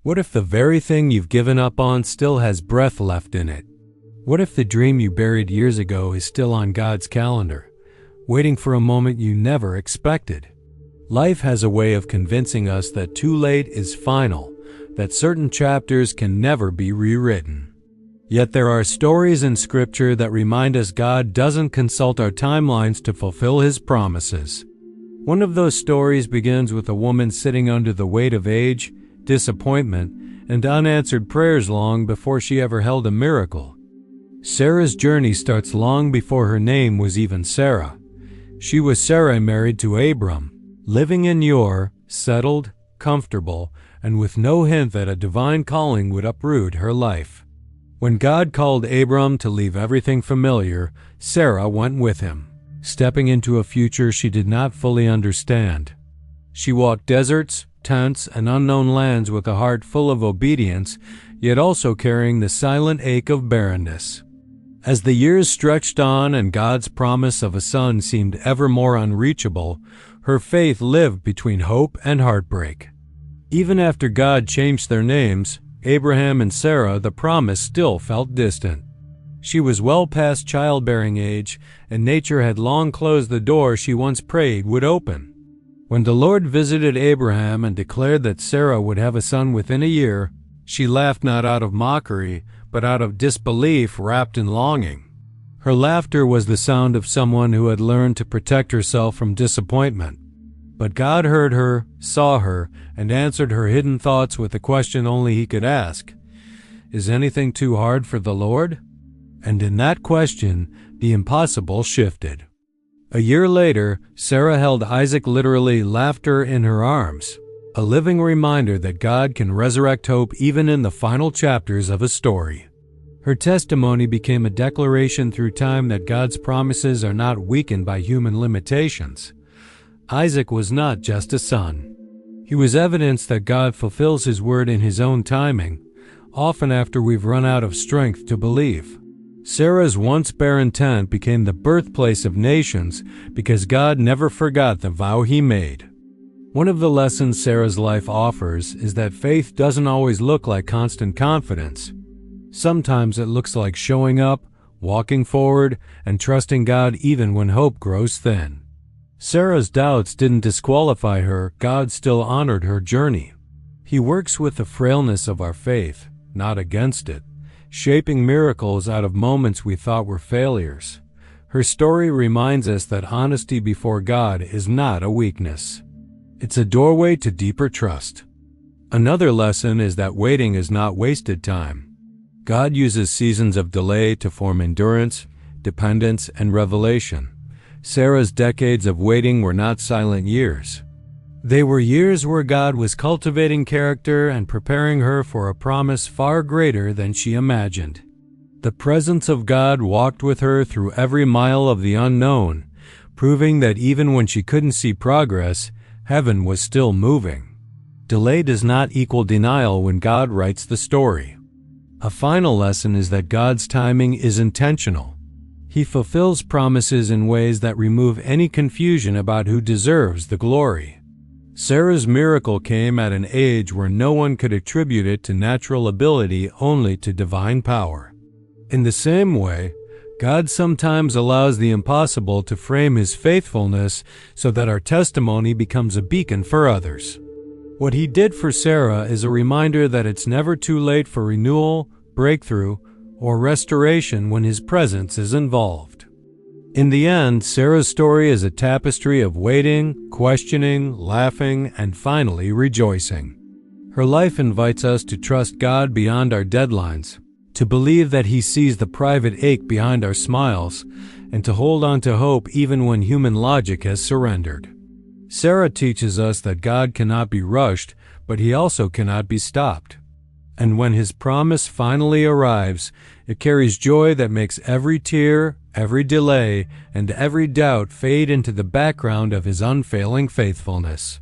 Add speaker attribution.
Speaker 1: What if the very thing you've given up on still has breath left in it? What if the dream you buried years ago is still on God's calendar, waiting for a moment you never expected? Life has a way of convincing us that too late is final, that certain chapters can never be rewritten. Yet there are stories in Scripture that remind us God doesn't consult our timelines to fulfill His promises. One of those stories begins with a woman sitting under the weight of age, disappointment, and unanswered prayers long before she ever held a miracle. Sarah's journey starts long before her name was even Sarah. She was Sarai married to Abram, living in Ur, settled, comfortable, and with no hint that a divine calling would uproot her life. When God called Abram to leave everything familiar, Sarah went with him, stepping into a future she did not fully understand. She walked deserts, tents, and unknown lands with a heart full of obedience, yet also carrying the silent ache of barrenness. As the years stretched on and God's promise of a son seemed ever more unreachable, her faith lived between hope and heartbreak. Even after God changed their names, Abraham and Sarah, the promise still felt distant. She was well past childbearing age, and nature had long closed the door she once prayed would open. When the Lord visited Abraham and declared that Sarah would have a son within a year, she laughed not out of mockery, but out of disbelief wrapped in longing. Her laughter was the sound of someone who had learned to protect herself from disappointment. But God heard her, saw her, and answered her hidden thoughts with a question only He could ask. Is anything too hard for the Lord? And in that question, the impossible shifted. A year later, Sarah held Isaac, literally laughter in her arms, a living reminder that God can resurrect hope even in the final chapters of a story. Her testimony became a declaration through time that God's promises are not weakened by human limitations. Isaac was not just a son. He was evidence that God fulfills His word in His own timing, often after we've run out of strength to believe. Sarah's once barren tent became the birthplace of nations because God never forgot the vow He made. One of the lessons Sarah's life offers is that faith doesn't always look like constant confidence. Sometimes it looks like showing up, walking forward, and trusting God even when hope grows thin. Sarah's doubts didn't disqualify her. God still honored her journey. He works with the frailness of our faith, not against it, shaping miracles out of moments we thought were failures. Her story reminds us that honesty before God is not a weakness. It's a doorway to deeper trust. Another lesson is that waiting is not wasted time. God uses seasons of delay to form endurance, dependence, and revelation. Sarah's decades of waiting were not silent years. They were years where God was cultivating character and preparing her for a promise far greater than she imagined. The presence of God walked with her through every mile of the unknown, proving that even when she couldn't see progress, heaven was still moving. Delay does not equal denial when God writes the story. A final lesson is that God's timing is intentional. He fulfills promises in ways that remove any confusion about who deserves the glory. Sarah's miracle came at an age where no one could attribute it to natural ability, only to divine power. In the same way, God sometimes allows the impossible to frame His faithfulness so that our testimony becomes a beacon for others. What He did for Sarah is a reminder that it's never too late for renewal, breakthrough, or restoration when His presence is involved. In the end, Sarah's story is a tapestry of waiting, questioning, laughing, and finally rejoicing. Her life invites us to trust God beyond our deadlines, to believe that He sees the private ache behind our smiles, and to hold on to hope even when human logic has surrendered. Sarah teaches us that God cannot be rushed, but He also cannot be stopped. And when His promise finally arrives, it carries joy that makes every tear, every delay, and every doubt fade into the background of His unfailing faithfulness.